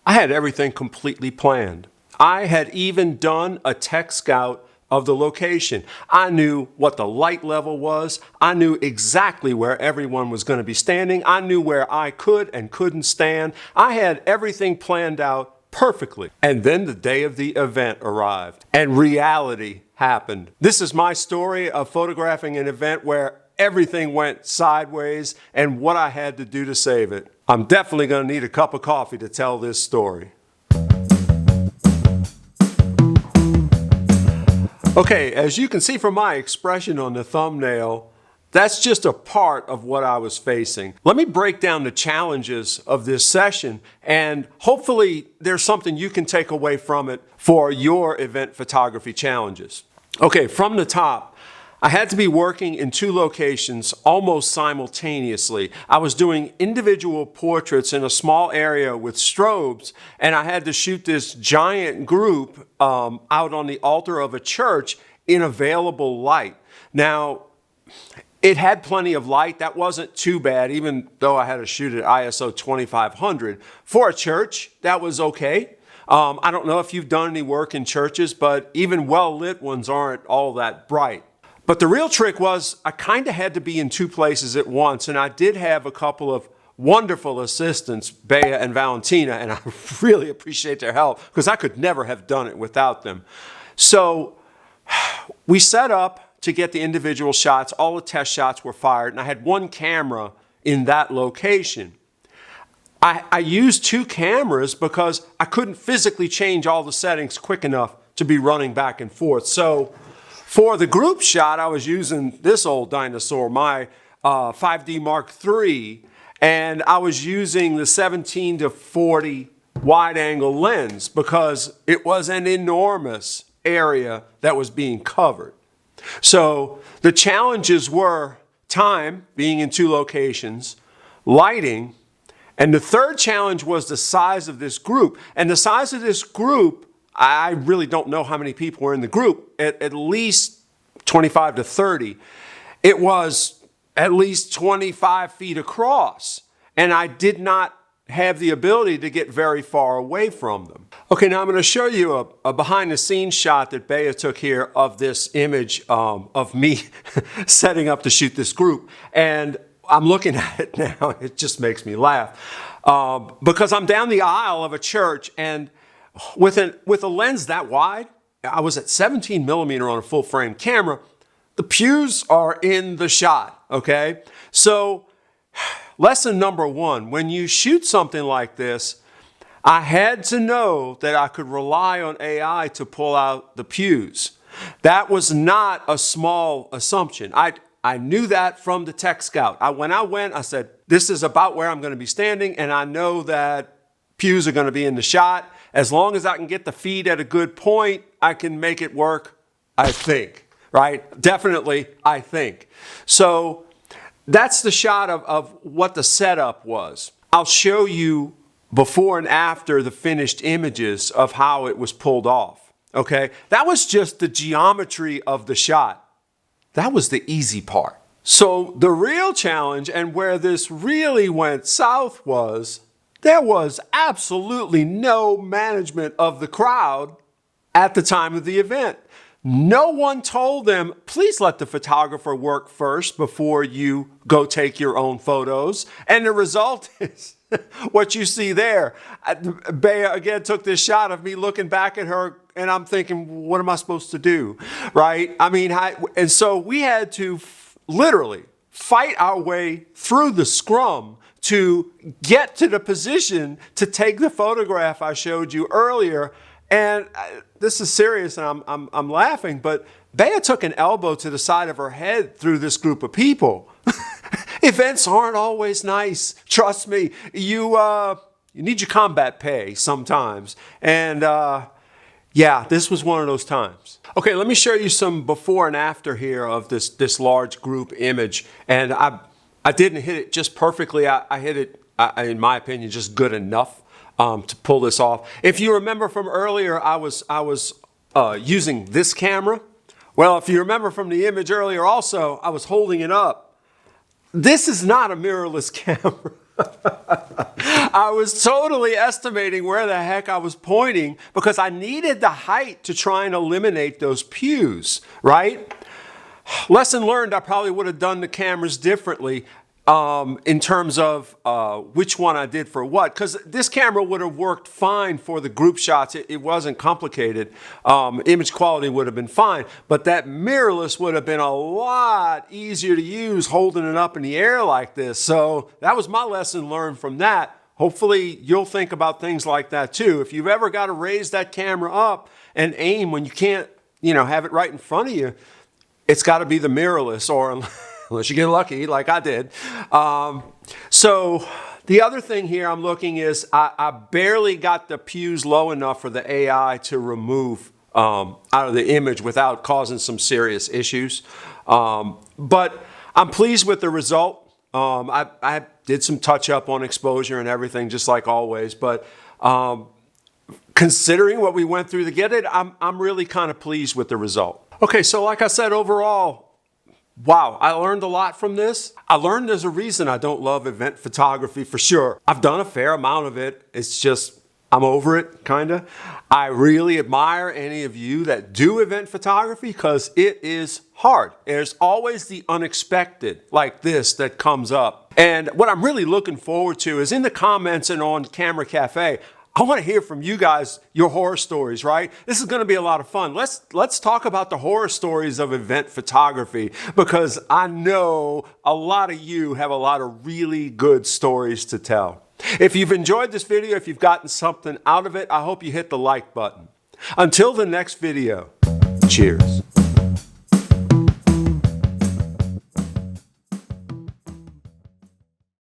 I had everything completely planned. I had even done a tech scout of the location. I knew what the light level was. I knew exactly where everyone was going to be standing. I knew where I could and couldn't stand. I had everything planned out perfectly. And then the day of the event arrived and reality happened. This is my story of photographing an event where everything went sideways and what I had to do to save it. I'm definitely going to need a cup of coffee to tell this story. Okay, as you can see from my expression on the thumbnail, that's just a part of what I was facing. Let me break down the challenges of this session, and hopefully there's something you can take away from it for your event photography challenges. Okay, from the top, I had to be working in two locations almost simultaneously. I was doing individual portraits in a small area with strobes, and I had to shoot this giant group out on the altar of a church in available light. Now, it had plenty of light. That wasn't too bad, even though I had to shoot at ISO 2500. For a church, that was okay. I don't know if you've done any work in churches, but even well-lit ones aren't all that bright. But the real trick was I kind of had to be in two places at once, and I did have a couple of wonderful assistants, Bea and Valentina, and I really appreciate their help because I could never have done it without them. So we set up to get the individual shots. All the test shots were fired, and I had one camera in that location. I used two cameras because I couldn't physically change all the settings quick enough to be running back and forth. So for the group shot, I was using this old dinosaur, my 5D Mark III, and I was using the 17 to 40 wide angle lens because it was an enormous area that was being covered. So the challenges were time, being in two locations, lighting, and the third challenge was the size of this group. And the size of this group, I really don't know how many people were in the group, at least 25 to 30. It was at least 25 feet across, and I did not have the ability to get very far away from them. Okay, now I'm going to show you a behind the scenes shot that Bea took here of this image of me setting up to shoot this group. And I'm looking at it now, it just makes me laugh because I'm down the aisle of a church, and with a lens that wide, I was at 17 millimeter on a full frame camera. The pews are in the shot, okay? So lesson number one, when you shoot something like this, I had to know that I could rely on AI to pull out the pews. That was not a small assumption. I knew that from the tech scout. When I went, I said, this is about where I'm going to be standing, and I know that pews are going to be in the shot. As long as I can get the feed at a good point, I can make it work, I think, right? Definitely, I think. So that's the shot of what the setup was. I'll show you before and after the finished images of how it was pulled off, okay? That was just the geometry of the shot. That was the easy part. So the real challenge and where this really went south was there was absolutely no management of the crowd at the time of the event. No one told them, please let the photographer work first before you go take your own photos. And the result is what you see there. Bea again took this shot of me looking back at her, and I'm thinking, what am I supposed to do, right? I mean, and so we had to literally fight our way through the scrum to get to the position to take the photograph I showed you earlier. And this is serious, and I'm laughing, but Bea took an elbow to the side of her head through this group of people. Events aren't always nice. Trust me, you need your combat pay sometimes. And yeah, this was one of those times. Okay, let me show you some before and after here of this large group image. And I didn't hit it just perfectly. I hit it, in my opinion, just good enough to pull this off. If you remember from earlier, I was using this camera. Well, if you remember from the image earlier also, I was holding it up. This is not a mirrorless camera. I was totally estimating where the heck I was pointing because I needed the height to try and eliminate those pews, right? Lesson learned, I probably would have done the cameras differently in terms of which one I did for what, because this camera would have worked fine for the group shots. It wasn't complicated. Image quality would have been fine, but that mirrorless would have been a lot easier to use holding it up in the air like this. So that was my lesson learned from that. Hopefully you'll think about things like that too. If you've ever got to raise that camera up and aim when you can't, have it right in front of you, it's got to be the mirrorless, or unless you get lucky like I did. So the other thing here I'm looking is I barely got the pews low enough for the AI to remove out of the image without causing some serious issues. But I'm pleased with the result. I did some touch up on exposure and everything, just like always. But considering what we went through to get it, I'm really kind of pleased with the result. Okay, so like I said, overall, wow, I learned a lot from this. I learned there's a reason I don't love event photography for sure. I've done a fair amount of it. It's just, I'm over it, kinda. I really admire any of you that do event photography because it is hard. There's always the unexpected like this that comes up. And what I'm really looking forward to is in the comments and on Camera Cafe, I want to hear from you guys, your horror stories, right? This is going to be a lot of fun. Let's talk about the horror stories of event photography, because I know a lot of you have a lot of really good stories to tell. If you've enjoyed this video, if you've gotten something out of it, I hope you hit the like button. Until the next video, cheers.